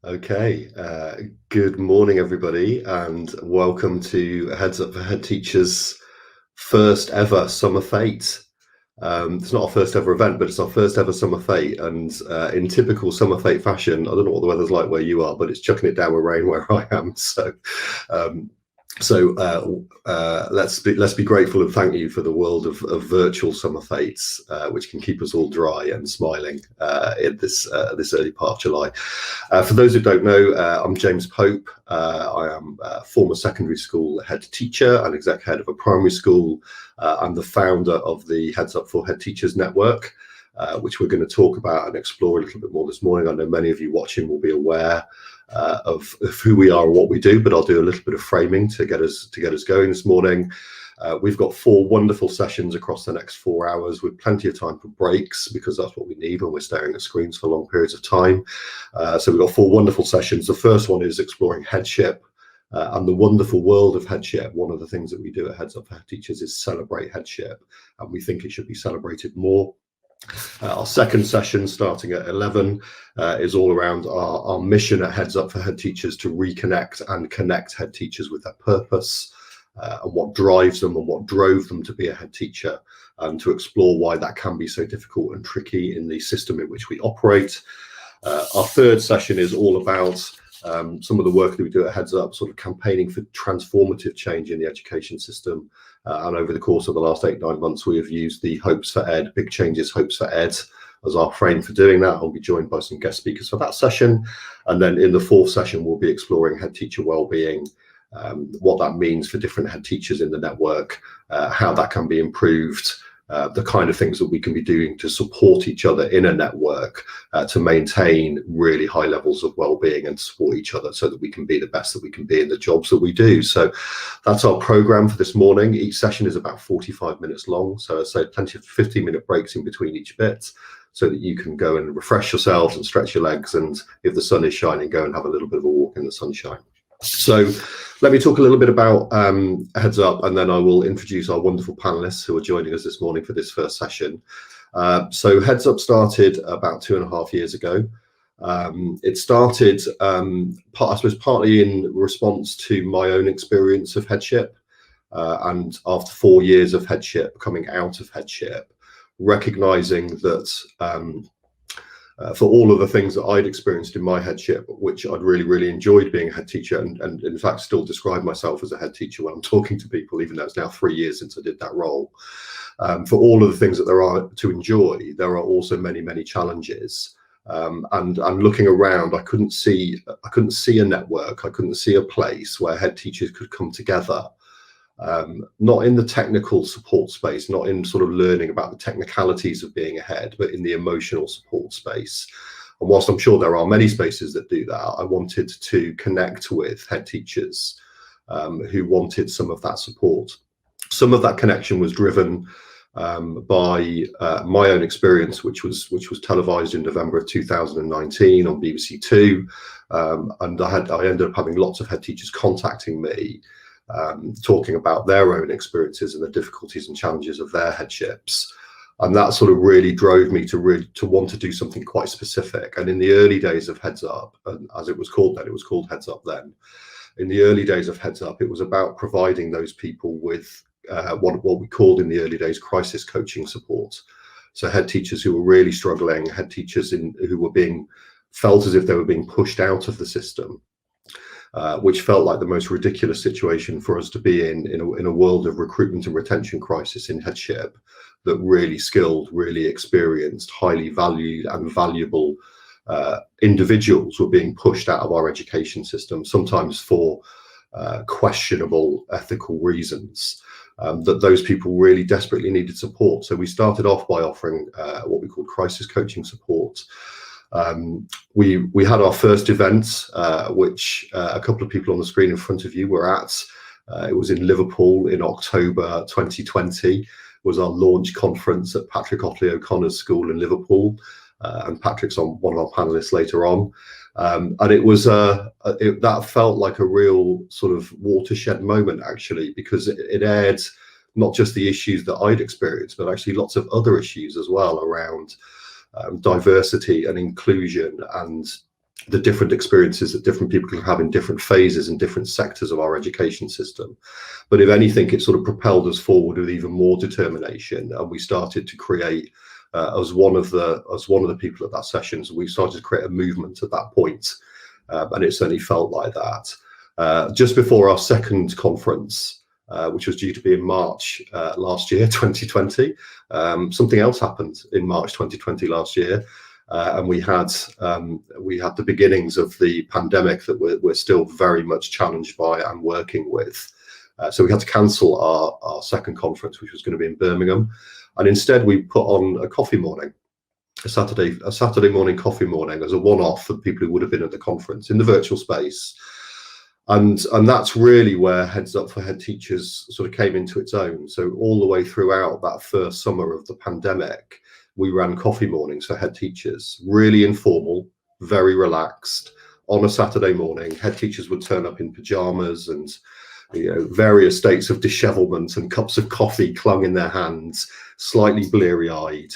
Okay, good morning, everybody, and welcome to Heads Up for Head Teachers' first ever Summer Fete. It's not our first ever event, but it's our first ever Summer Fete, and in typical Summer Fete fashion, I don't know what the weather's like where you are, but it's chucking it down with rain where I am. Let's be grateful and thank you for the world of virtual summer fates, which can keep us all dry and smiling in this early part of July. For those who don't know, I'm James Pope. I am a former secondary school head teacher and exec head of a primary school. I'm the founder of the HeadsUp4HTs network, which we're going to talk about and explore a little bit more this morning. I know many of you watching will be aware of who we are and what we do, but I'll do a little bit of framing to get us going this morning. We've got 4 wonderful sessions across the next 4 hours with plenty of time for breaks, because that's what we need when we're staring at screens for long periods of time. So we've got 4 wonderful sessions. The first one is exploring headship and the wonderful world of headship. One of the things that we do at Heads Up for Head Teachers is celebrate headship, and we think it should be celebrated more. Our second session, starting at 11, is all around our mission at Heads Up for Head Teachers to reconnect and connect head teachers with their purpose and what drives them and what drove them to be a head teacher, and to explore why that can be so difficult and tricky in the system in which we operate. Our third session is all about some of the work that we do at Heads Up, sort of campaigning for transformative change in the education system. And over the course of the last 8-9 months, we have used the Hopes for Ed, Big Changes, Hopes for Ed, as our frame for doing that. I'll be joined by some guest speakers for that session. And then in the 4th session, we'll be exploring head teacher wellbeing, what that means for different head teachers in the network, how that can be improved, the kind of things that we can be doing to support each other in a network to maintain really high levels of well-being and support each other so that we can be the best that we can be in the jobs that we do. So that's our program for this morning. Each session is about 45 minutes long, so I'd say plenty of 15-minute breaks in between each bit, so that you can go and refresh yourselves and stretch your legs, and if the sun is shining, go and have a little bit of a walk in the sunshine. So let me talk a little bit about Heads Up, and then I will introduce our wonderful panelists who are joining us this morning for this first session. So Heads Up started about 2.5 years ago. It started, I suppose, partly in response to my own experience of headship, and after 4 years of headship, coming out of headship, recognizing that for all of the things that I'd experienced in my headship, which I'd really enjoyed being a head teacher, and in fact still describe myself as a head teacher when I'm talking to people, even though it's now 3 years since I did that role. For all of the things that there are to enjoy, there are also many challenges. And looking around, I couldn't see a network, I couldn't see a place where head teachers could come together. Not in the technical support space, not in sort of learning about the technicalities of being a head, but in the emotional support space. And whilst I'm sure there are many spaces that do that, I wanted to connect with head teachers who wanted some of that support. Some of that connection was driven by my own experience, which was televised in November of 2019 on BBC Two, and I ended up having lots of head teachers contacting me, talking about their own experiences and the difficulties and challenges of their headships. And that sort of really drove me to want to do something quite specific. And in the early days of Heads Up, and as it was called then, it was called Heads Up then. In the early days of Heads Up, it was about providing those people with what we called in the early days crisis coaching support. So head teachers who were really struggling, head teachers who were felt as if they were being pushed out of the system, which felt like the most ridiculous situation for us to be in a world of recruitment and retention crisis in headship, that really skilled, really experienced, highly valued and valuable individuals were being pushed out of our education system, sometimes for questionable ethical reasons, that those people really desperately needed support. So we started off by offering what we called crisis coaching support. We had our first event, which a couple of people on the screen in front of you were at. It was in Liverpool in October 2020, was our launch conference at Patrick Otley O'Connor's school in Liverpool. And Patrick's one of our panelists later on. And it was that felt like a real sort of watershed moment, actually, because it aired not just the issues that I'd experienced, but actually lots of other issues as well around diversity and inclusion and the different experiences that different people can have in different phases and different sectors of our education system. But if anything, it sort of propelled us forward with even more determination, and we started to create, as one of the people at that session, so we started to create a movement at that point, and it certainly felt like that. Just before our second conference, which was due to be in March last year, 2020, something else happened in March 2020 last year. And we had the beginnings of the pandemic that we're still very much challenged by and working with. So we had to cancel our second conference, which was going to be in Birmingham, and instead we put on a coffee morning, a Saturday morning coffee morning as a one-off for people who would have been at the conference in the virtual space. And that's really where Heads Up for Head Teachers sort of came into its own. So all the way throughout that first summer of the pandemic, we ran coffee mornings for head teachers, really informal, very relaxed. On a Saturday morning, head teachers would turn up in pajamas and, you know, various states of dishevelment, and cups of coffee clung in their hands, slightly bleary-eyed.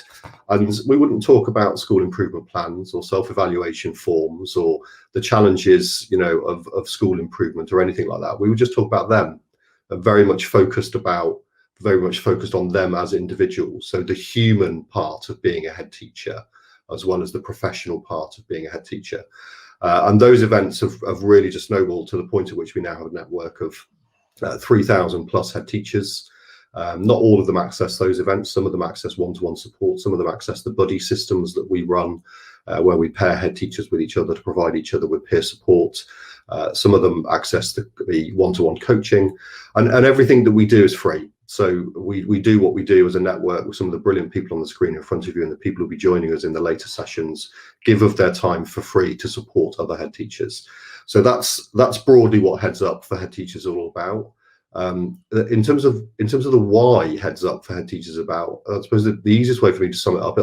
And we wouldn't talk about school improvement plans or self-evaluation forms or the challenges, you know, of school improvement or anything like that. We would just talk about them, and very much focused on them as individuals. So the human part of being a head teacher, as well as the professional part of being a head teacher. And those events have really just snowballed to the point at which we now have a network of 3,000 plus head teachers. Not all of them access those events. Some of them access one-to-one support. Some of them access the buddy systems that we run, where we pair head teachers with each other to provide each other with peer support. Some of them access the one-to-one coaching, and everything that we do is free. So we do what we do as a network with some of the brilliant people on the screen in front of you, and the people who'll be joining us in the later sessions give of their time for free to support other head teachers. So that's broadly what Heads Up for Head Teachers is all about. In terms of the why Heads Up for Head Teachers is about, I suppose the easiest way for me to sum it up,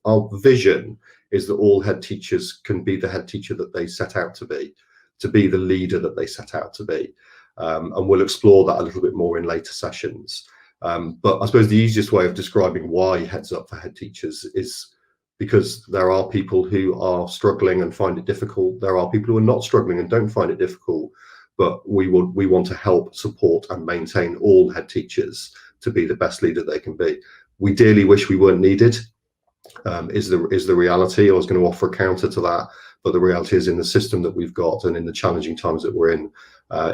our vision is that all head teachers can be the head teacher that they set out to be the leader that they set out to be. And we'll explore that a little bit more in later sessions. But I suppose the easiest way of describing why Heads Up for Head Teachers is because there are people who are struggling and find it difficult. There are people who are not struggling and don't find it difficult, but we want to help support and maintain all head teachers to be the best leader they can be. We dearly wish we weren't needed, is the reality. I was going to offer a counter to that, but the reality is, in the system that we've got and in the challenging times that we're in,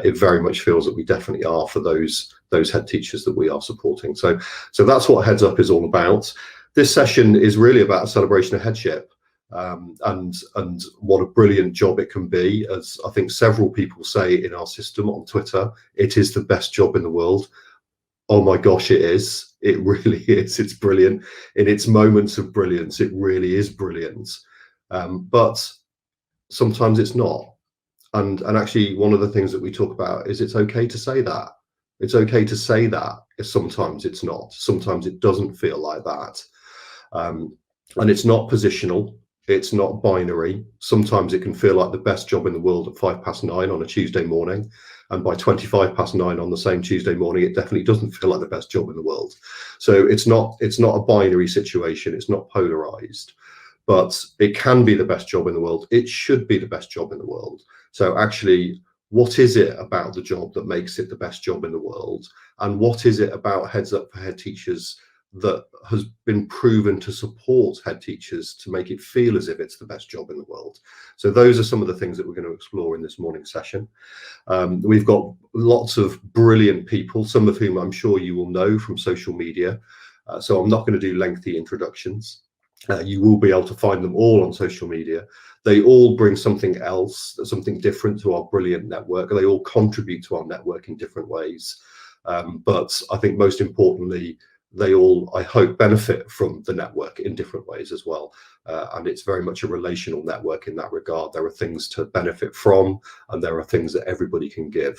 it very much feels that we definitely are for those head teachers that we are supporting. So that's what Heads Up is all about. This session is really about a celebration of headship, and what a brilliant job it can be. As I think several people say in our system on Twitter, it is the best job in the world. Oh my gosh, it is. It really is. It's brilliant. In its moments of brilliance, it really is brilliant. But sometimes it's not. And actually, one of the things that we talk about is it's okay to say that. It's okay to say that if sometimes it's not. Sometimes it doesn't feel like that. And it's not positional. It's not binary. Sometimes it can feel like the best job in the world at 9:05 on a Tuesday morning. And by 9:25 on the same Tuesday morning, it definitely doesn't feel like the best job in the world. So it's not a binary situation. It's not polarized, but it can be the best job in the world. It should be the best job in the world. So actually, what is it about the job that makes it the best job in the world? And what is it about Heads Up for Head Teachers that has been proven to support head teachers to make it feel as if it's the best job in the world? So those are some of the things that we're going to explore in this morning's session. We've got lots of brilliant people, some of whom I'm sure you will know from social media. So I'm not going to do lengthy introductions. You will be able to find them all on social media. They all bring something else, something different to our brilliant network. They all contribute to our network in different ways. But I think most importantly, they all, I hope, benefit from the network in different ways as well. And it's very much a relational network in that regard. There are things to benefit from, and there are things that everybody can give.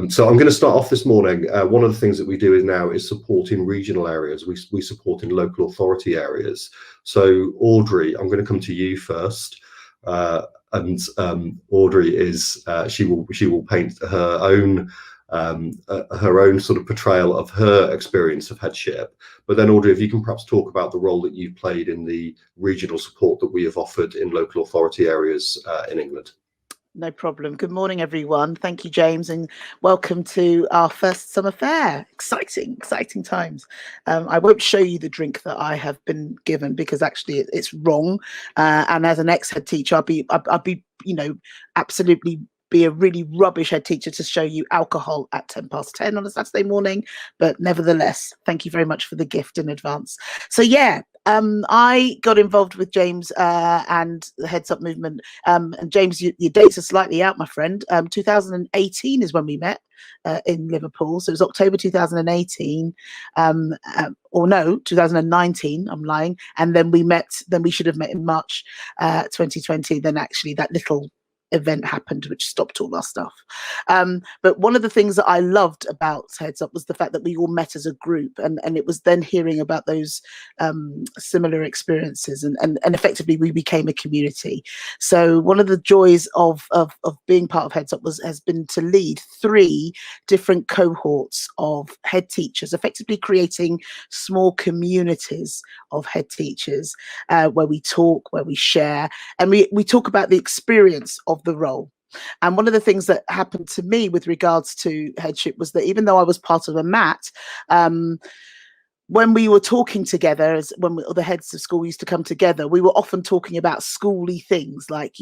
So I'm going to start off this morning. One of the things that we do now is support in regional areas. We support in local authority areas. So Audrey, I'm going to come to you first. And Audrey is, she will paint her own her own sort of portrayal of her experience of headship. But then, Audrey, if you can perhaps talk about the role that you've played in the regional support that we have offered in local authority areas in England. No problem. Good morning, everyone. Thank you, James, and welcome to our first summer fair. Exciting times. I won't show you the drink that I have been given because actually it's wrong. And as an ex-head teacher, I'd be, absolutely be a really rubbish head teacher to show you alcohol at 10:10 on a Saturday morning. But nevertheless, thank you very much for the gift in advance. So yeah. I got involved with James and the Heads Up movement. And James, your dates are slightly out, my friend. 2018 is when we met in Liverpool. So it was October 2018, or no, 2019. I'm lying. And then we should have met in March 2020. Then actually that little event happened which stopped all our stuff, but one of the things that I loved about Heads Up was the fact that we all met as a group, and it was then hearing about those similar experiences, and effectively we became a community. So one of the joys of being part of Heads Up has been to lead 3 different cohorts of head teachers, effectively creating small communities of head teachers where we talk, where we share, and we talk about the experience of the role. And one of the things that happened to me with regards to headship was that even though I was part of a MAT, when we were talking together, the heads of school used to come together, we were often talking about schooly things like,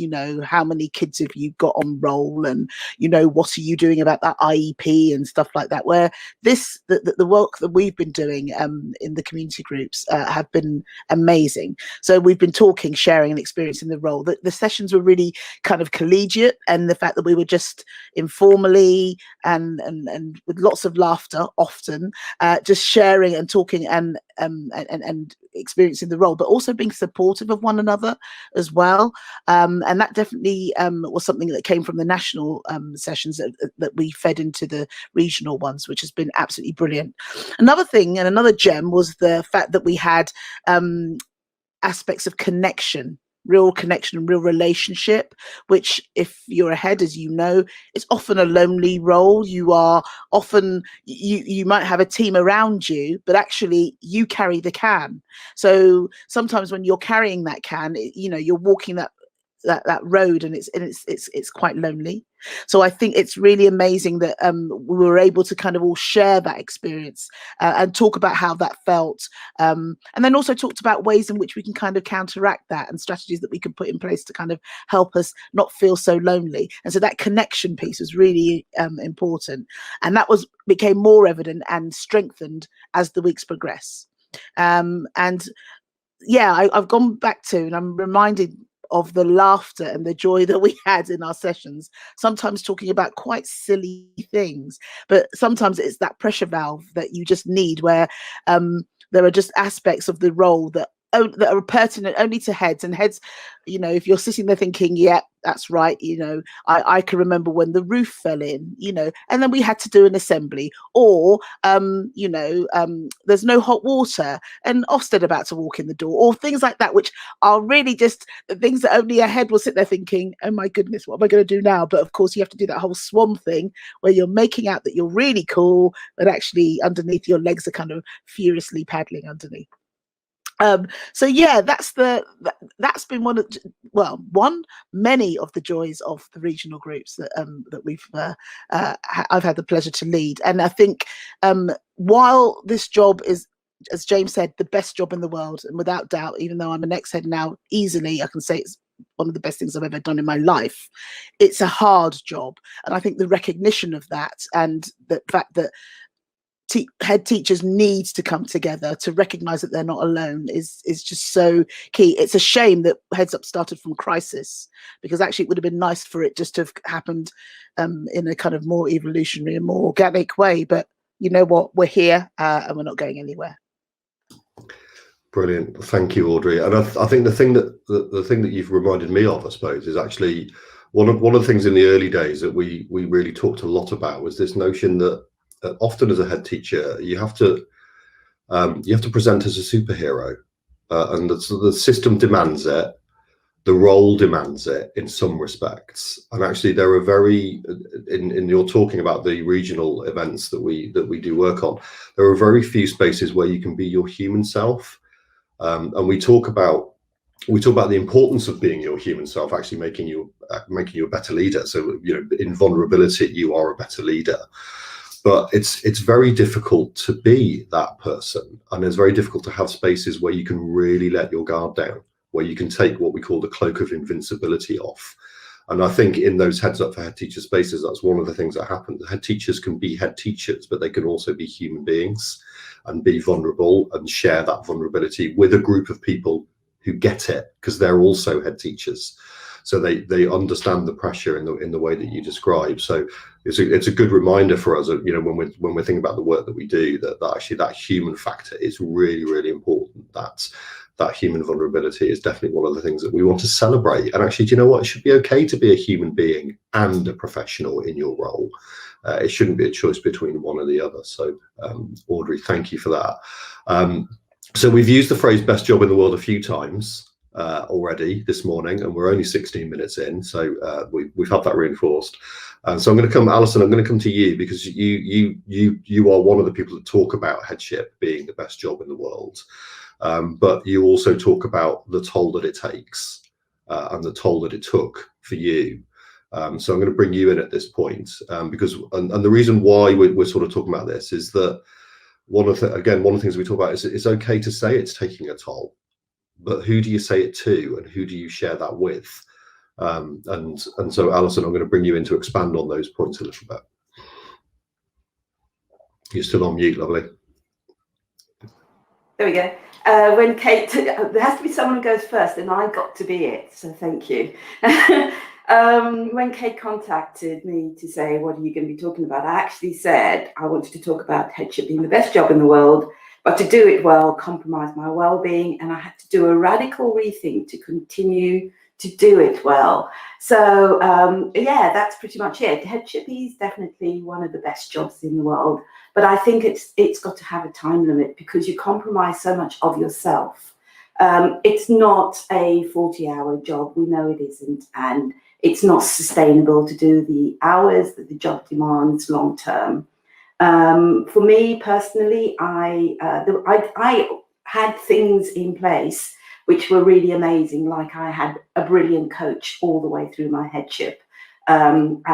how many kids have you got on roll, and, what are you doing about that IEP and stuff like that, where the work that we've been doing in the community groups have been amazing. So we've been talking, sharing and experiencing the role. The sessions were really kind of collegiate, and the fact that we were just informally and with lots of laughter often, just sharing and talking and experiencing the role, but also being supportive of one another as well. And that definitely was something that came from the national sessions that we fed into the regional ones, which has been absolutely brilliant. Another thing and another gem was the fact that we had aspects of real connection and real relationship, which if you're ahead, as you know, it's often a lonely role. You are often, you might have a team around you, but actually you carry the can. So sometimes when you're carrying that can, you're walking that road, and it's quite lonely. So I think it's really amazing that we were able to kind of all share that experience and talk about how that felt, and then also talked about ways in which we can kind of counteract that and strategies that we can put in place to kind of help us not feel so lonely. And so that connection piece was really important, and that became more evident and strengthened as the weeks progress. And yeah, I've gone back to, and I'm reminded of the laughter and the joy that we had in our sessions, sometimes talking about quite silly things, but sometimes it's that pressure valve that you just need, where there are just aspects of the role that are pertinent only to heads. And heads, if you're sitting there thinking, yeah, that's right, I can remember when the roof fell in, and then we had to do an assembly, or there's no hot water and Ofsted about to walk in the door, or things like that, which are really just the things that only a head will sit there thinking, oh my goodness, what am I going to do now? But of course you have to do that whole swan thing where you're making out that you're really cool, but actually underneath your legs are kind of furiously paddling underneath. So yeah, that's been many of the joys of the regional groups that we've I've had the pleasure to lead. And I think while this job is, as James said, the best job in the world, and without doubt, even though I'm an ex-head now, easily I can say it's one of the best things I've ever done in my life, it's a hard job. And I think the recognition of that, and the fact that head teachers need to come together to recognize that they're not alone is just so key. It's a shame that Heads Up started from crisis, because actually it would have been nice for it just to have happened in a kind of more evolutionary and more organic way. But you know what, we're here and we're not going anywhere. Brilliant, thank you, Audrey. And I think the thing that you've reminded me of, I suppose, is actually one of the things in the early days that we really talked a lot about was this notion that often as a head teacher you have to present as a superhero, and the system demands it, The role demands it in some respects, and actually there are in you're talking about the regional events that we do work on. There are very few spaces where you can be your human self, and we talk about the importance of being your human self, actually making you a better leader. So in vulnerability, you are a better leader. But it's very difficult to be that person, and it's very difficult to have spaces where you can really let your guard down, where you can take what we call the cloak of invincibility off. And I think in those Heads Up for Head Teacher spaces, that's one of the things that happen. The head teachers can be head teachers, but they can also be human beings and be vulnerable and share that vulnerability with a group of people who get it, because they're also head teachers. So they understand the pressure in the way that you describe. So it's a good reminder for us, when we're thinking about the work that we do, that actually that human factor is really, really important. That human vulnerability is definitely one of the things that we want to celebrate. And actually, do you know what? It should be okay to be a human being and a professional in your role. It shouldn't be a choice between one or the other. So, Audrey, thank you for that. So we've used the phrase best job in the world a few times already this morning, and we're only 16 minutes in. So we've had that reinforced. So I'm going to come, Alison, I'm going to come to you, because you are one of the people that talk about headship being the best job in the world. But you also talk about the toll that it takes and the toll that it took for you. So I'm going to bring you in at this point, because the reason why we're sort of talking about this is that one of the things we talk about is it's okay to say it's taking a toll, but who do you say it to, and who do you share that with? And so, Alison, I'm going to bring you in to expand on those points a little bit. You're still on mute, lovely. There we go. When Kate, there has to be someone who goes first, and I got to be it, so thank you. When Kate contacted me to say, what are you going to be talking about, I actually said I wanted to talk about headship being the best job in the world, but to do it well, compromise my well-being, and I had to do a radical rethink to continue to do it well. So yeah, that's pretty much it. Headship is definitely one of the best jobs in the world, but I think it's got to have a time limit, because you compromise so much of yourself. It's not a 40-hour job, we know it isn't, and it's not sustainable to do the hours that the job demands long term. For me personally, I had things in place which were really amazing. Like I had a brilliant coach all the way through my headship. My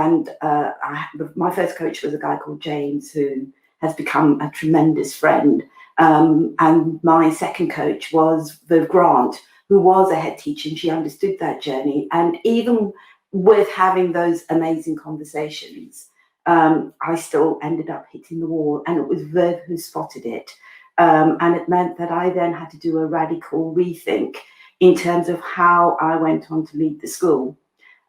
first coach was a guy called James, who has become a tremendous friend. And my second coach was Viv Grant, who was a head teacher, and she understood that journey. And even with having those amazing conversations, I still ended up hitting the wall, and it was Viv who spotted it. And it meant that I then had to do a radical rethink in terms of how I went on to lead the school.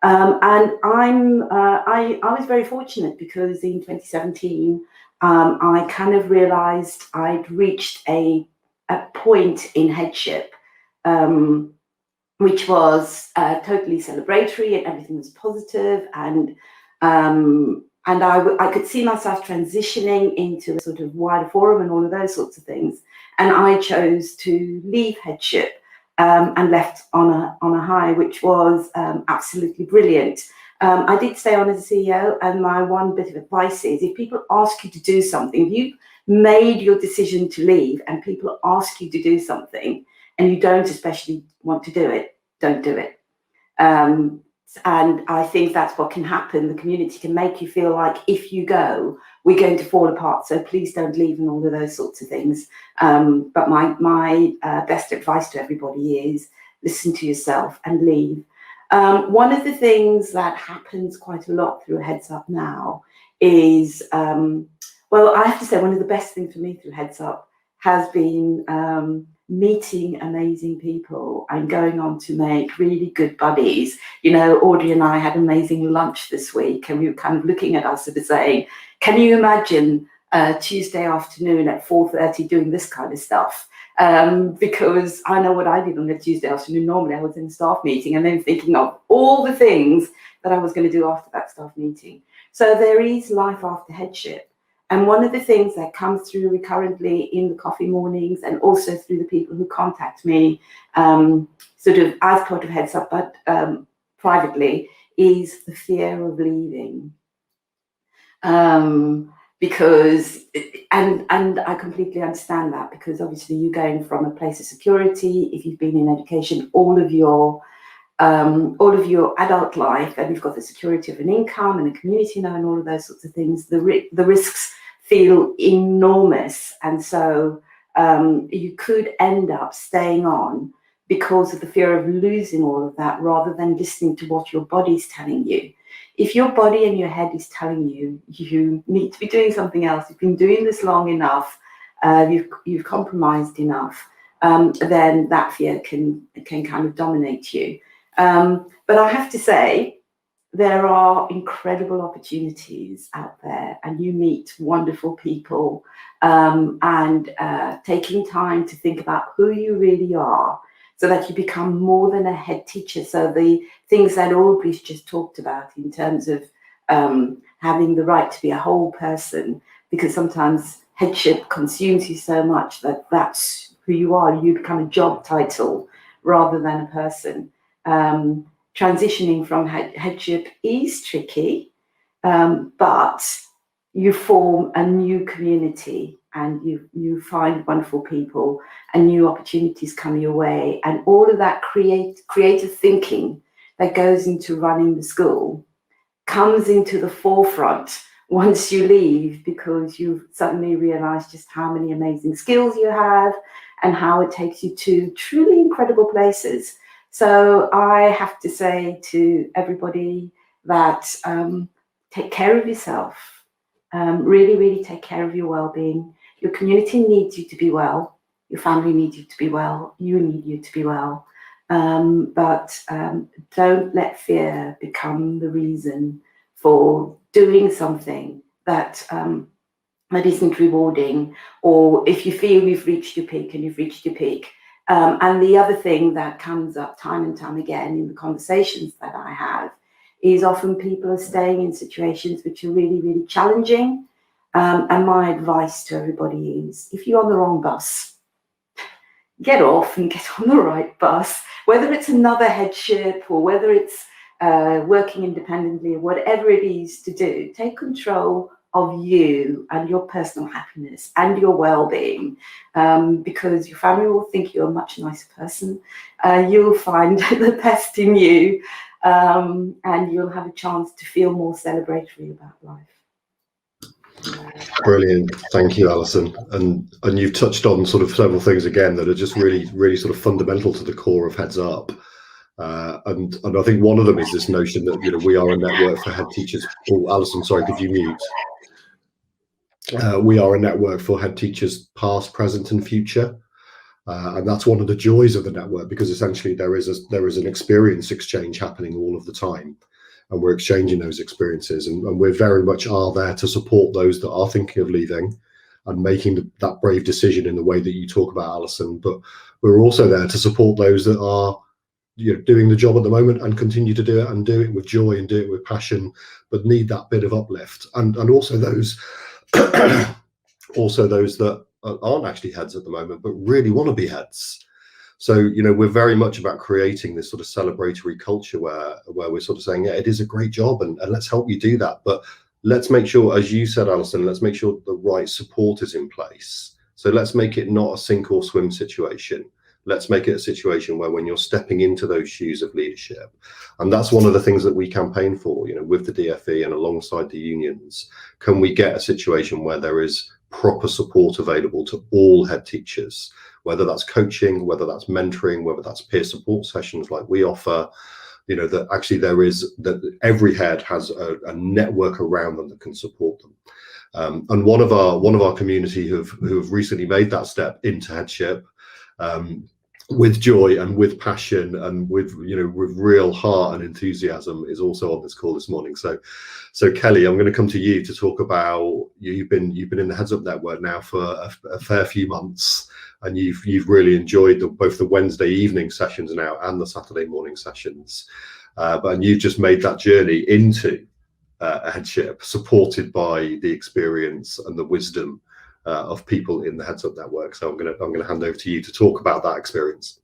And I was very fortunate, because in 2017, I kind of realized I'd reached a point in headship, which was totally celebratory, and everything was positive, and I could see myself transitioning into a sort of wider forum and all of those sorts of things. And I chose to leave headship and left on a high, which was absolutely brilliant. I did stay on as a CEO, and my one bit of advice is, if people ask you to do something, if you made your decision to leave and people ask you to do something and you don't especially want to do it, don't do it. And I think that's what can happen. The community can make you feel like, if you go, we're going to fall apart, so please don't leave, and all of those sorts of things. But my best advice to everybody is, listen to yourself and leave. One of the things that happens quite a lot through Heads Up now is, well, I have to say, one of the best things for me through Heads Up has been meeting amazing people and going on to make really good buddies. You know, Audrey and I had amazing lunch this week, and we were kind of looking at us and saying, can you imagine Tuesday afternoon at 4:30 doing this kind of stuff? Because I know what I did on a Tuesday afternoon. Normally I was in a staff meeting and then thinking of all the things that I was going to do after that staff meeting. So there is life after headship. And one of the things that comes through recurrently in the coffee mornings, and also through the people who contact me, sort of as part of Heads Up, but privately, is the fear of leaving. Because, and I completely understand that, because obviously you're going from a place of security. If you've been in education all of your adult life, and you've got the security of an income and a community now and all of those sorts of things, the risks feel enormous. And so you could end up staying on because of the fear of losing all of that, rather than listening to what your body's telling you. If your body and your head is telling you you need to be doing something else, you've been doing this long enough, you've compromised enough, then that fear can kind of dominate you. But I have to say, there are incredible opportunities out there, and you meet wonderful people, and taking time to think about who you really are, so that you become more than a head teacher. So the things that Audrey's just talked about in terms of having the right to be a whole person, because sometimes headship consumes you so much that that's who you are. You become a job title rather than a person. Transitioning from headship is tricky, but you form a new community, and you find wonderful people, and new opportunities come your way, and all of that creative thinking that goes into running the school comes into the forefront once you leave, because you suddenly realize just how many amazing skills you have and how it takes you to truly incredible places. So I have to say to everybody that take care of yourself, really, really take care of your well-being. Your community needs you to be well. Your family needs you to be well. You need you to be well. But don't let fear become the reason for doing something that isn't rewarding, or if you feel you've reached your peak, and you've reached your peak. And the other thing that comes up time and time again in the conversations that I have is often people are staying in situations which are really, really challenging. And my advice to everybody is, if you're on the wrong bus, get off and get on the right bus, whether it's another headship or whether it's working independently or whatever it is to do. Take control of you and your personal happiness and your well-being, because your family will think you're a much nicer person. You'll find the best in you, and you'll have a chance to feel more celebratory about life. Brilliant, thank you, Alison. And you've touched on sort of several things again that are just really, really sort of fundamental to the core of Heads Up. And I think one of them is this notion that, you know, we are a network for head teachers. Oh, Alison, sorry, could you mute? We are a network for head teachers past, present and future. And that's one of the joys of the network, because essentially there is an experience exchange happening all of the time, and we're exchanging those experiences, and we very much are there to support those that are thinking of leaving and making that brave decision in the way that you talk about, Alison. But we're also there to support those that are, you know, doing the job at the moment and continue to do it, and do it with joy and do it with passion, but need that bit of uplift, and also those also those that aren't actually heads at the moment but really want to be heads. So, you know, we're very much about creating this sort of celebratory culture where we're sort of saying, yeah, it is a great job, and let's help you do that, but let's make sure, as you said, Alison, let's make sure the right support is in place. So let's make it not a sink or swim situation. Let's make it a situation where, when you're stepping into those shoes of leadership, and that's one of the things that we campaign for, you know, with the DFE and alongside the unions, can we get a situation where there is proper support available to all head teachers, whether that's coaching, whether that's mentoring, whether that's peer support sessions like we offer, you know, that actually there is, that every head has a network around them that can support them. And one of our community who've recently made that step into headship, with joy and with passion and with, you know, with real heart and enthusiasm, is also on this call this morning. So Kelly, I'm going to come to you to talk about, you've been in the Heads Up network now for a fair few months, and you've really enjoyed both the Wednesday evening sessions now and the Saturday morning sessions, and you've just made that journey into Headship, supported by the experience and the wisdom of people in the Heads Up network. So I'm gonna hand over to you to talk about that experience.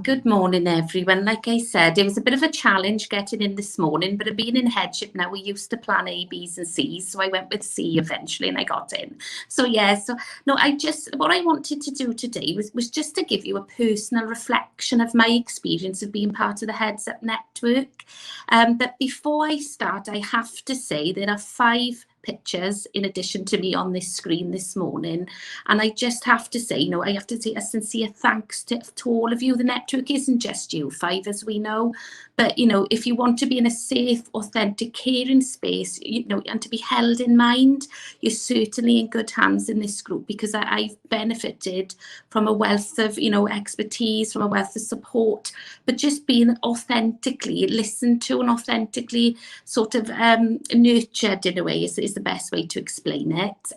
Good morning, everyone. Like I said, it was a bit of a challenge getting in this morning, but being in Headship now, we used to plan A, B's and C's. So I went with C eventually and I got in. So yeah, what I wanted to do today was just to give you a personal reflection of my experience of being part of the Heads Up network. But before I start, I have to say there are 5 pictures in addition to me on this screen this morning, and I just have to say, I have to say a sincere thanks to all of you. The network isn't just you 5, as we know, but if you want to be in a safe, authentic, caring space, and to be held in mind, you're certainly in good hands in this group, because I've benefited from a wealth of expertise, from a wealth of support, but just being authentically listened to and authentically sort of nurtured in a way is the best way to explain it.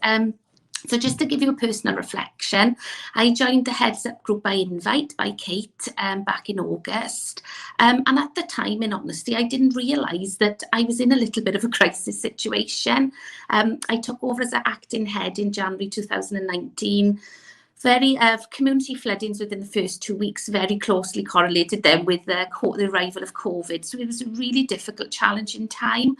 So just to give you a personal reflection, I joined the Heads Up group by invite by Kate back in August. And at the time, in honesty, I didn't realise that I was in a little bit of a crisis situation. I took over as an acting head in January 2019. Very community floodings within the first 2 weeks very closely correlated then with the arrival of COVID. So it was a really difficult, challenging time.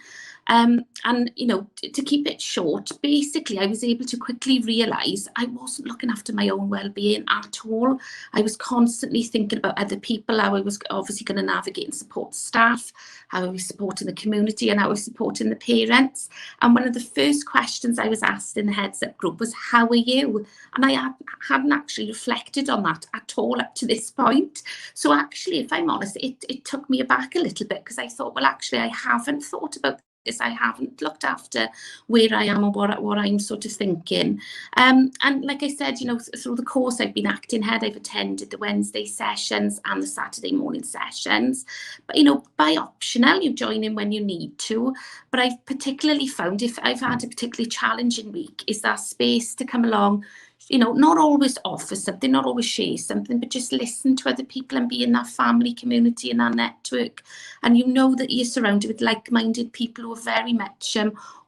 And to keep it short, basically I was able to quickly realise I wasn't looking after my own well-being at all. I was constantly thinking about other people, how I was obviously going to navigate and support staff, how I was supporting the community, and how I was supporting the parents. And one of the first questions I was asked in the Heads Up group was, how are you? And I hadn't actually reflected on that at all up to this point. So actually, if I'm honest, it took me aback a little bit, because I thought, well, actually, I haven't thought about this. I haven't looked after where I am and what I'm sort of thinking. And like I said, through the course, I've been acting head. I've attended the Wednesday sessions and the Saturday morning sessions. But, by optional, you join in when you need to. But I've particularly found, if I've had a particularly challenging week, is that space to come along, not always offer something, not always share something, but just listen to other people and be in that family community and that network. And that you're surrounded with like-minded people who are very much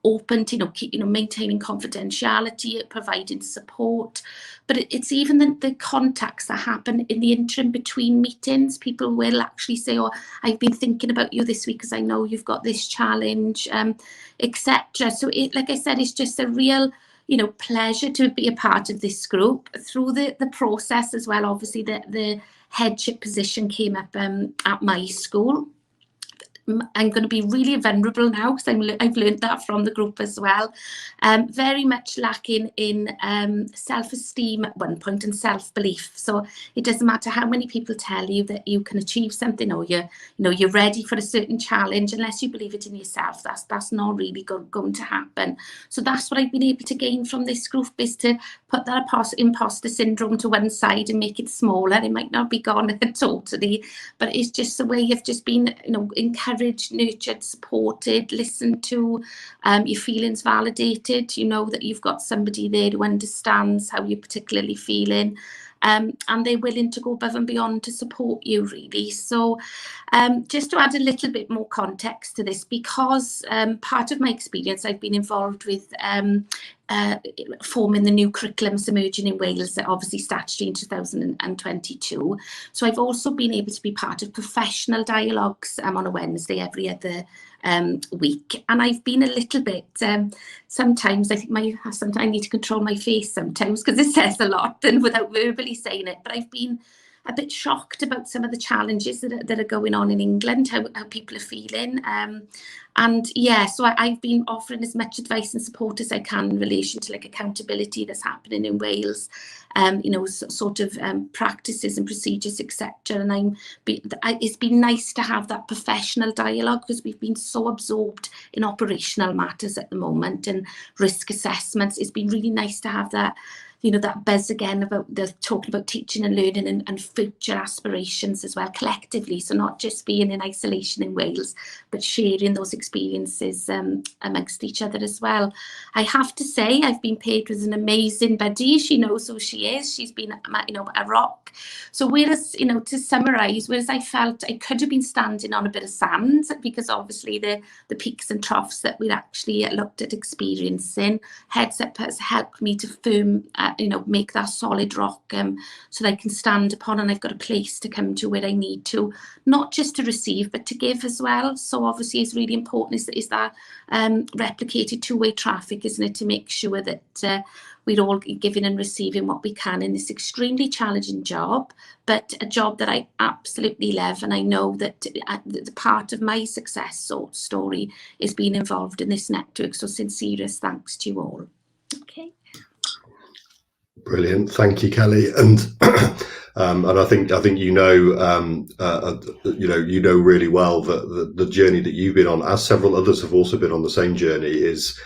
open to, maintaining confidentiality, providing support. But it's even the contacts that happen in the interim between meetings. People will actually say, oh, I've been thinking about you this week because I know you've got this challenge, etc. So like I said, it's just a real pleasure to be a part of this group. Through the process as well, obviously the headship position came up at my school. I'm going to be really vulnerable now, because I've learned that from the group as well. Very much lacking in self-esteem at one point and self-belief. So it doesn't matter how many people tell you that you can achieve something, or you're ready for a certain challenge, unless you believe it in yourself, that's not really going to happen. So that's what I've been able to gain from this group, is to put that imposter syndrome to one side and make it smaller. It might not be gone totally, but it's just a way of just being encouraged, nurtured, supported, listened to, your feelings validated, that you've got somebody there who understands how you're particularly feeling, and they're willing to go above and beyond to support you, really. So just to add a little bit more context to this, because part of my experience, I've been involved with forming the new curriculums emerging in Wales, that obviously statutory in 2022. So I've also been able to be part of professional dialogues on a Wednesday every other week, and I've been a little bit sometimes I think I need to control my face sometimes, because it says a lot and without verbally saying it, but I've been a bit shocked about some of the challenges that are going on in England, how people are feeling. And yeah, so I've been offering as much advice and support as I can in relation to accountability that's happening in Wales, practices and procedures, etc. And it's been nice to have that professional dialogue, because we've been so absorbed in operational matters at the moment and risk assessments. It's been really nice to have that you know, that buzz again about the talking about teaching and learning and future aspirations as well, collectively. So not just being in isolation in Wales, but sharing those experiences amongst each other as well. I have to say, I've been paired with an amazing buddy. She knows who she is. She's been, you know, a rock. So whereas, you know, to summarise, whereas I felt I could have been standing on a bit of sand, because obviously the peaks and troughs that we'd actually looked at experiencing, HeadsUp has helped me to you know, make that solid rock so that I can stand upon, and I've got a place to come to where I need to, not just to receive but to give as well. So obviously it's really important is that replicated two-way traffic, isn't it, to make sure that we're all giving and receiving what we can in this extremely challenging job, but a job that I absolutely love. And I know that the part of my success story is being involved in this network. So sincerest thanks to you all. Okay. Brilliant, thank you, Kelly. And and I think you know really well that the journey that you've been on, as several others have also been on the same journey, is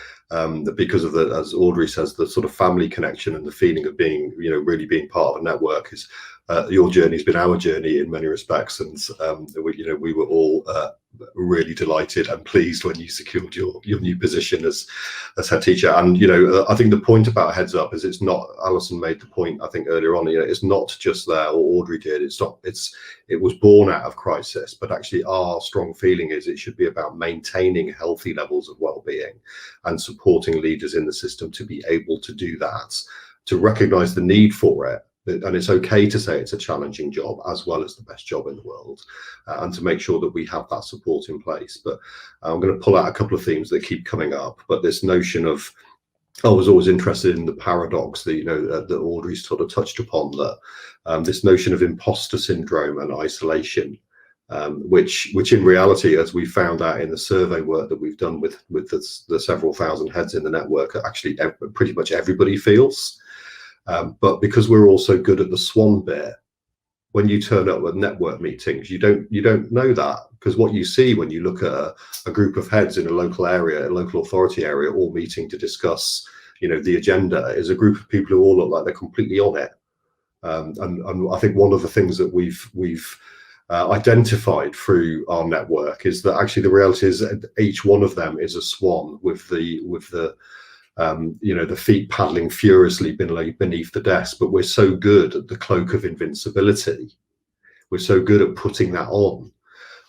because of the, as Audrey says, the sort of family connection and the feeling of being, you know, really being part of a network. Is your journey has been our journey in many respects, and we were all really delighted and pleased when you secured your new position as head teacher. And you know, I think the point about Heads Up is it's not, Alison made the point I think earlier on, you know, it's not just there, or Audrey did, it was born out of crisis, but actually our strong feeling is it should be about maintaining healthy levels of well-being and supporting leaders in the system to be able to do that, to recognize the need for it. And it's okay to say it's a challenging job as well as the best job in the world, and to make sure that we have that support in place. But I'm going to pull out a couple of themes that keep coming up. But this notion of, I was always interested in the paradox that, you know, that Audrey sort of touched upon, that this notion of imposter syndrome and isolation, which in reality, as we found out in the survey work that we've done with the several thousand heads in the network, actually pretty much everybody feels. But because we're also good at the swan bit, when you turn up at network meetings, you don't know that, because what you see when you look at a group of heads in a local area, a local authority area, all meeting to discuss, you know, the agenda, is a group of people who all look like they're completely on it. And I think one of the things that we've identified through our network is that actually the reality is that each one of them is a swan with the you know, the feet paddling furiously beneath the desk. But we're so good at the cloak of invincibility, we're so good at putting that on,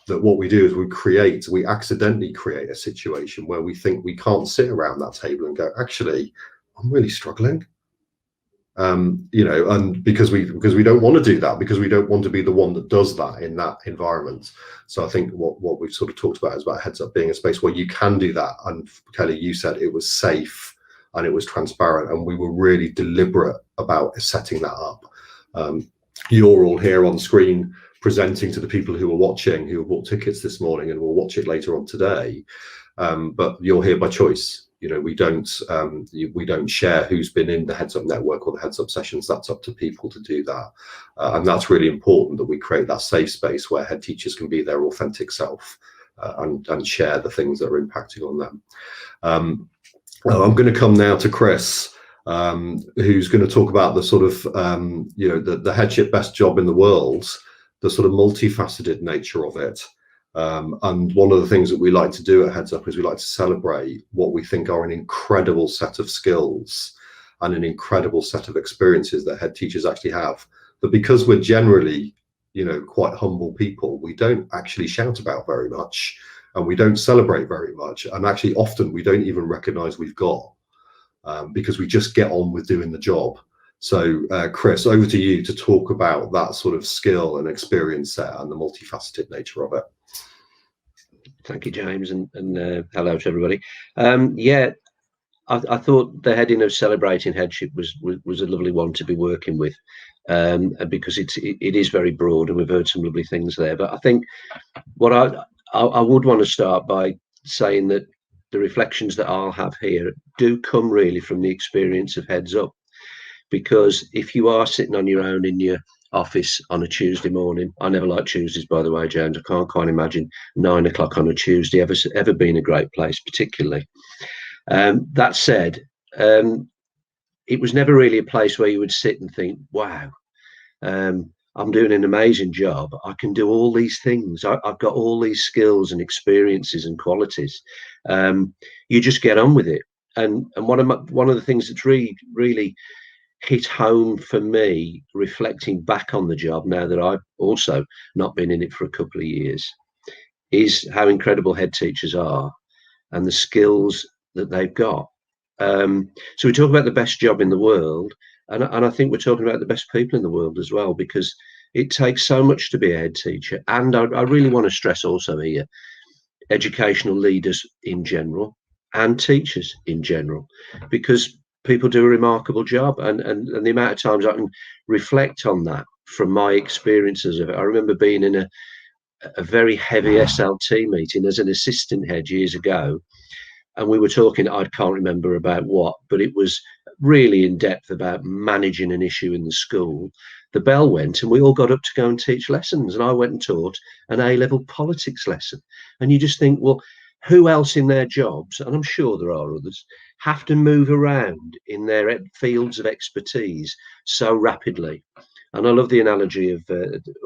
that what we do is we accidentally create a situation where we think we can't sit around that table and go, actually, I'm really struggling. You know, and because we don't want to do that, because we don't want to be the one that does that in that environment. So I think what we've sort of talked about is about Heads Up being a space where you can do that. And Kelly, you said it was safe and it was transparent, and we were really deliberate about setting that up. You're all here on screen presenting to the people who are watching, who have bought tickets this morning and will watch it later on today. But you're here by choice. You know, we don't share who's been in the Heads Up network or the Heads Up sessions. That's up to people to do that. And that's really important, that we create that safe space where head teachers can be their authentic self and share the things that are impacting on them. I'm going to come now to Chris, who's going to talk about the sort of, you know, the headship best job in the world, the sort of multifaceted nature of it. And one of the things that we like to do at Heads Up is we like to celebrate what we think are an incredible set of skills and an incredible set of experiences that head teachers actually have. But because we're generally, you know, quite humble people, we don't actually shout about very much, and we don't celebrate very much. And actually often we don't even recognize we've got, because we just get on with doing the job. So Chris, over to you to talk about that sort of skill and experience set and the multifaceted nature of it. Thank you, James, and hello to everybody. Yeah, I thought the heading of celebrating headship was a lovely one to be working with, because it is very broad, and we've heard some lovely things there. But I think what I would want to start by saying that the reflections that I'll have here do come really from the experience of Heads Up, because if you are sitting on your own in your office on a Tuesday morning, I never like Tuesdays, by the way, James, I can't quite imagine 9 o'clock on a Tuesday ever being a great place particularly. That said, it was never really a place where you would sit and think, wow, I'm doing an amazing job. I can do all these things. I've got all these skills and experiences and qualities. You just get on with it. And one of the things that's really hit home for me, reflecting back on the job now that I've also not been in it for a couple of years, is how incredible head teachers are and the skills that they've got. So we talk about the best job in the world, and I think we're talking about the best people in the world as well, because it takes so much to be a head teacher. And I really want to stress also here, educational leaders in general and teachers in general, because people do a remarkable job. And the amount of times I can reflect on that from my experiences of it. I remember being in a very heavy SLT meeting as an assistant head years ago, and we were talking, I can't remember about what, but it was really in depth about managing an issue in the school. The bell went and we all got up to go and teach lessons, and I went and taught an A-level politics lesson. And you just think, well, who else in their jobs, and I'm sure there are others, have to move around in their fields of expertise so rapidly? And I love the analogy of,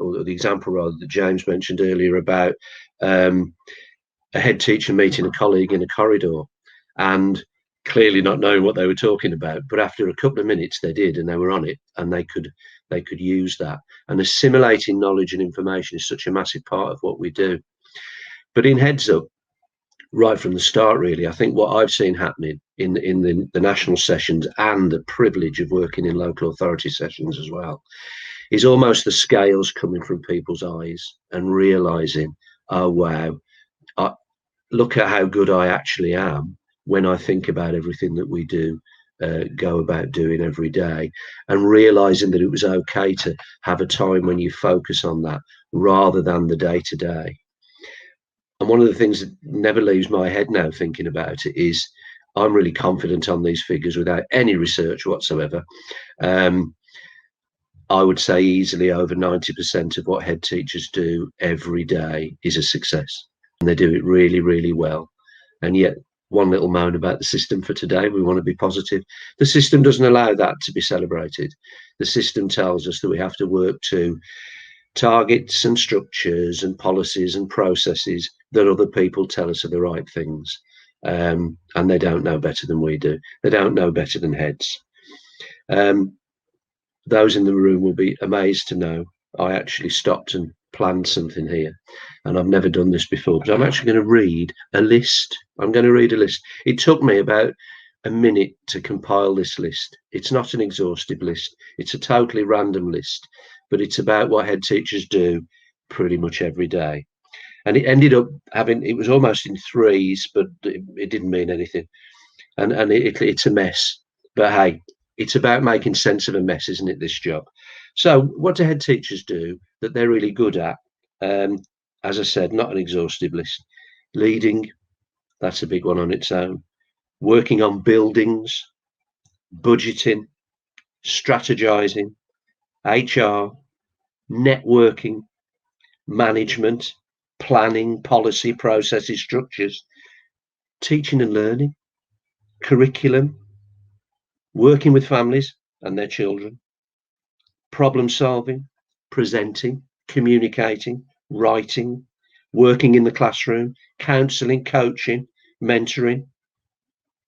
or the example rather, that James mentioned earlier about a head teacher meeting a colleague in a corridor and clearly not knowing what they were talking about, but after a couple of minutes they did, and they were on it, and they could use that. And assimilating knowledge and information is such a massive part of what we do. But in Heads Up, right from the start, really, I think what I've seen happening in the national sessions, and the privilege of working in local authority sessions as well, is almost the scales coming from people's eyes and realizing, oh wow, look at how good I actually am when I think about everything that we do, go about doing every day, and realizing that it was okay to have a time when you focus on that rather than the day-to-day. And one of the things that never leaves my head now thinking about it is, I'm really confident on these figures without any research whatsoever. I would say easily over 90% of what head teachers do every day is a success. And they do it really, really well. And yet, one little moan about the system for today, we want to be positive. The system doesn't allow that to be celebrated. The system tells us that we have to work to targets and structures and policies and processes that other people tell us are the right things. And they don't know better than we do. They don't know better than heads. Those in the room will be amazed to know I actually stopped and planned something here, and I've never done this before, but I'm actually going to read a list. I'm going to read a list. It took me about a minute to compile this list. It's not an exhaustive list. It's a totally random list, but it's about what head teachers do pretty much every day. And it ended up having, it was almost in threes, but it didn't mean anything. And it's a mess. But hey, it's about making sense of a mess, isn't it, this job? So what do head teachers do that they're really good at? As I said, not an exhaustive list. Leading, that's a big one on its own. Working on buildings, budgeting, strategizing, HR, networking, management, planning, policy, processes, structures, teaching and learning, curriculum, working with families and their children, problem solving, presenting, communicating, writing, working in the classroom, counselling, coaching, mentoring.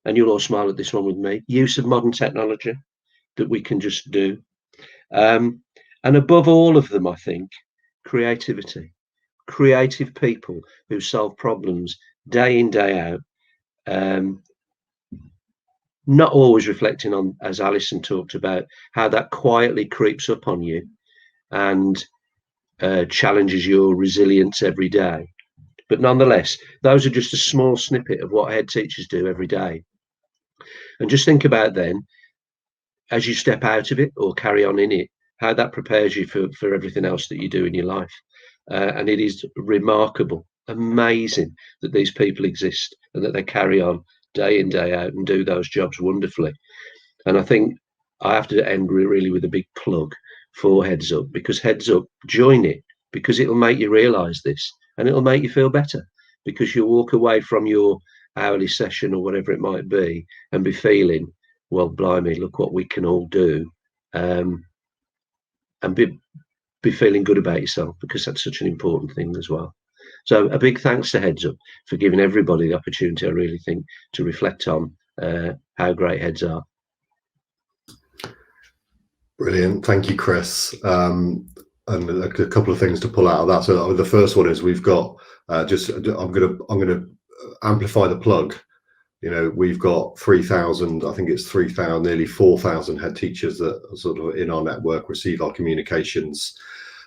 And you'll all smile at this one with me. Use of modern technology that we can just do. And above all of them, I think, creativity. Creative people who solve problems day in, day out. Not always reflecting on, as Alison talked about, how that quietly creeps up on you and challenges your resilience every day. But nonetheless, those are just a small snippet of what head teachers do every day. And just think about then, as you step out of it or carry on in it, how that prepares you for everything else that you do in your life. And it is remarkable, amazing that these people exist and that they carry on day in, day out and do those jobs wonderfully. And I think I have to end really with a big plug for Heads Up, because Heads Up, join it, because it'll make you realise this and it'll make you feel better, because you'll walk away from your hourly session or whatever it might be and be feeling, well, blimey, look what we can all do, and be feeling good about yourself, because that's such an important thing as well. So a big thanks to Heads Up for giving everybody the opportunity, I really think, to reflect on how great Heads are. Brilliant. Thank you, Chris. And a couple of things to pull out of that. So the first one is we've got I'm going to amplify the plug. You know, we've got 3,000, I think it's 3,000, nearly 4,000 head teachers that are sort of in our network, receive our communications,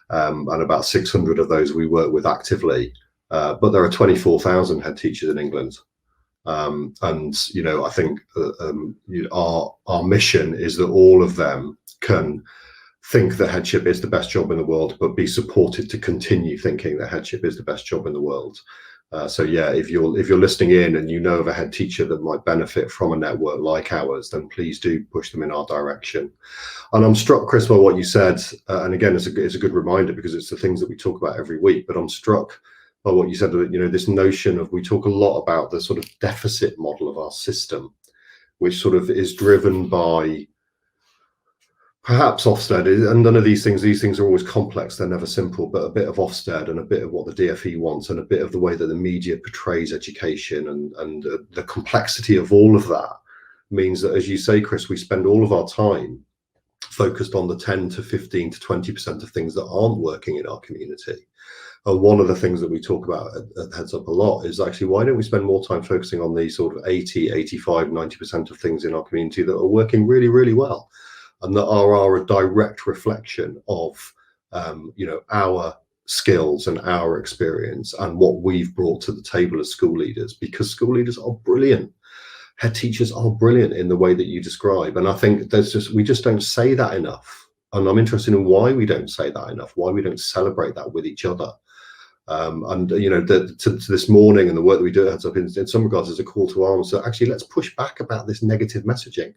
and about 600 of those we work with actively. But there are 24,000 head teachers in England. And, you know, I think our mission is that all of them can think that headship is the best job in the world, but be supported to continue thinking that headship is the best job in the world. So yeah, if you're listening in and you know of a head teacher that might benefit from a network like ours, then please do push them in our direction. And I'm struck, Chris, by what you said, and again, it's a good reminder, because it's the things that we talk about every week. But I'm struck by what you said, you know, this notion of, we talk a lot about the sort of deficit model of our system, which sort of is driven by perhaps Ofsted, and none of these things are always complex, they're never simple, but a bit of Ofsted and a bit of what the DFE wants, and a bit of the way that the media portrays education, and the complexity of all of that means that, as you say, Chris, we spend all of our time focused on the 10 to 15 to 20% of things that aren't working in our community. And one of the things that we talk about at Heads Up a lot is actually, why don't we spend more time focusing on these sort of 80, 85, 90% of things in our community that are working really, really well, and that are a direct reflection of you know, our skills and our experience and what we've brought to the table as school leaders, because school leaders are brilliant. Head teachers are brilliant in the way that you describe. And I think we just don't say that enough. And I'm interested in why we don't say that enough, why we don't celebrate that with each other. And you know, to this morning and the work that we do at Heads Up, in some regards, is a call to arms. So actually, let's push back about this negative messaging,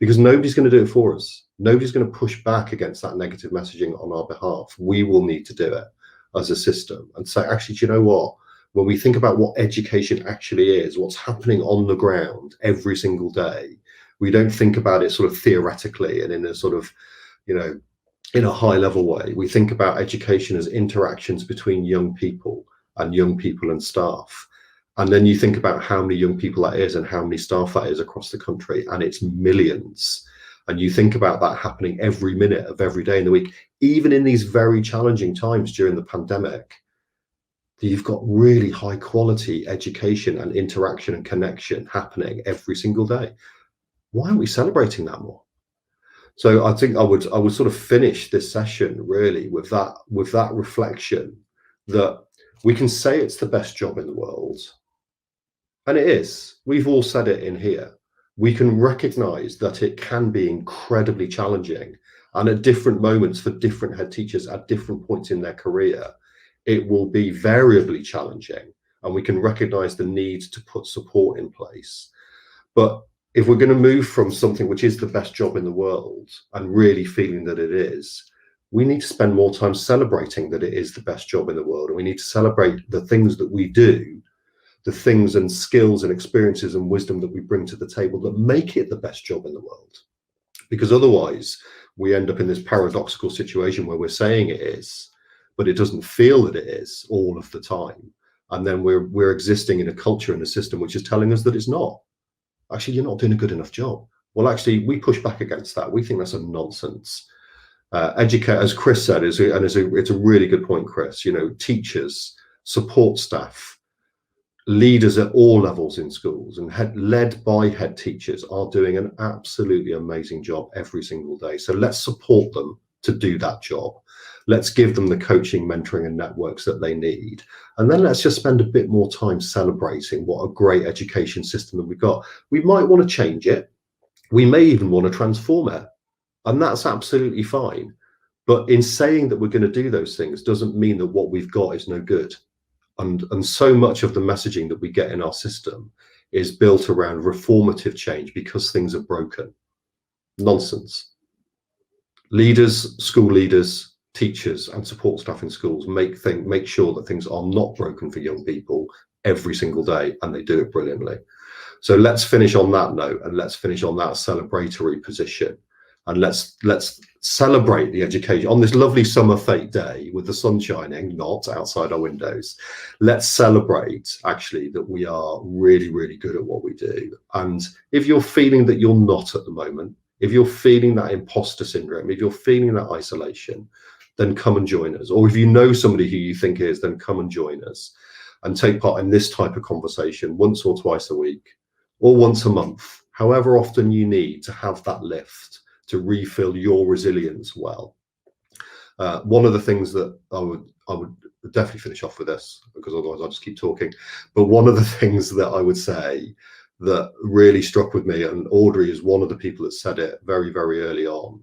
because nobody's going to do it for us. Nobody's going to push back against that negative messaging on our behalf. We will need to do it as a system and say, actually, do you know what? When we think about what education actually is, what's happening on the ground every single day, we don't think about it sort of theoretically and in a sort of, you know, in a high level way. We think about education as interactions between young people and staff. And then you think about how many young people that is and how many staff that is across the country, and it's millions. And you think about that happening every minute of every day in the week, even in these very challenging times during the pandemic. You've got really high quality education and interaction and connection happening every single day. Why aren't we celebrating that more? So I think I would sort of finish this session really with that reflection, that we can say it's the best job in the world. And it is. We've all said it in here. We can recognize that it can be incredibly challenging, and at different moments for different head teachers at different points in their career, it will be variably challenging, and we can recognize the need to put support in place. But if we're going to move from something which is the best job in the world and really feeling that it is, we need to spend more time celebrating that it is the best job in the world. And we need to celebrate the things that we do, the things and skills and experiences and wisdom that we bring to the table that make it the best job in the world. Because otherwise we end up in this paradoxical situation where we're saying it is, but it doesn't feel that it is all of the time. And then we're existing in a culture and a system which is telling us that it's not. Actually, you're not doing a good enough job. Well, actually, we push back against that. We think that's a nonsense. Educate, as Chris said, it's a really good point, Chris. You know, teachers, support staff, leaders at all levels in schools, and led by head teachers, are doing an absolutely amazing job every single day. So let's support them to do that job. Let's give them the coaching, mentoring, and networks that they need. And then let's just spend a bit more time celebrating what a great education system that we've got. We might want to change it. We may even want to transform it. And that's absolutely fine. But in saying that we're going to do those things doesn't mean that what we've got is no good. And so much of the messaging that we get in our system is built around reformative change because things are broken. Nonsense. Leaders, school leaders, teachers and support staff in schools make sure that things are not broken for young people every single day, and they do it brilliantly. So let's finish on that note, and let's finish on that celebratory position, and let's celebrate the education on this lovely summer Fete day with the sun shining, not outside our windows. Let's celebrate actually that we are really, really good at what we do. And if you're feeling that you're not at the moment, if you're feeling that imposter syndrome, if you're feeling that isolation, then come and join us. Or if you know somebody who you think is, then come and join us and take part in this type of conversation once or twice a week, or once a month, however often you need to have that lift to refill your resilience well. One of the things that I would definitely finish off with this, because otherwise I'll just keep talking, but one of the things that I would say that really struck with me, and Audrey is one of the people that said it very, very early on,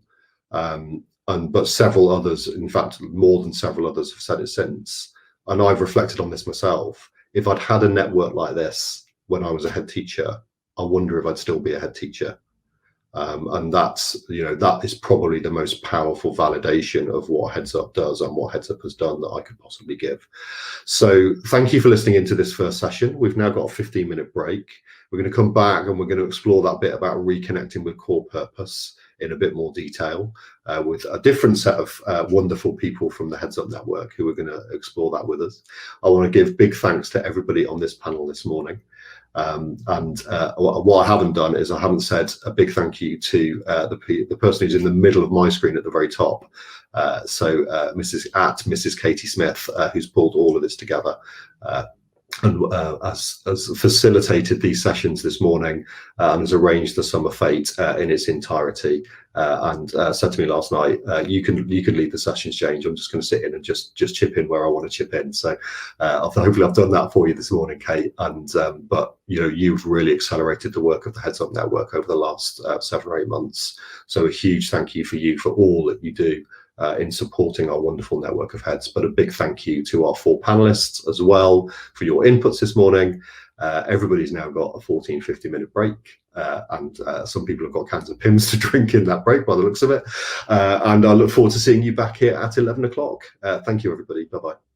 but several others, in fact, more than several others have said it since, and I've reflected on this myself. If I'd had a network like this when I was a head teacher, I wonder if I'd still be a head teacher. And that's, that is probably the most powerful validation of what HeadsUp does and what HeadsUp has done that I could possibly give. So thank you for listening into this first session. We've now got a 15-minute break. We're going to come back and we're going to explore that bit about reconnecting with core purpose in a bit more detail with a different set of wonderful people from the HeadsUp network who are going to explore that with us. I want to give big thanks to everybody on this panel this morning. What I haven't done is I haven't said a big thank you to the person who's in the middle of my screen at the very top. Mrs. Katie Smith, who's pulled all of this together and has facilitated these sessions this morning and has arranged the summer Fete in its entirety. And said to me last night, you can lead the sessions, James. I'm just going to sit in and just chip in where I want to chip in. So hopefully I've done that for you this morning, Kate. And but you've really accelerated the work of the HeadsUp network over the last 7 or 8 months. So a huge thank you for all that you do in supporting our wonderful network of heads. But a big thank you to our 4 panelists as well for your inputs this morning. Everybody's now got a 15-minute break, and some people have got cans of Pimm's to drink in that break by the looks of it. And I look forward to seeing you back here at 11 o'clock. Thank you, everybody. Bye-bye.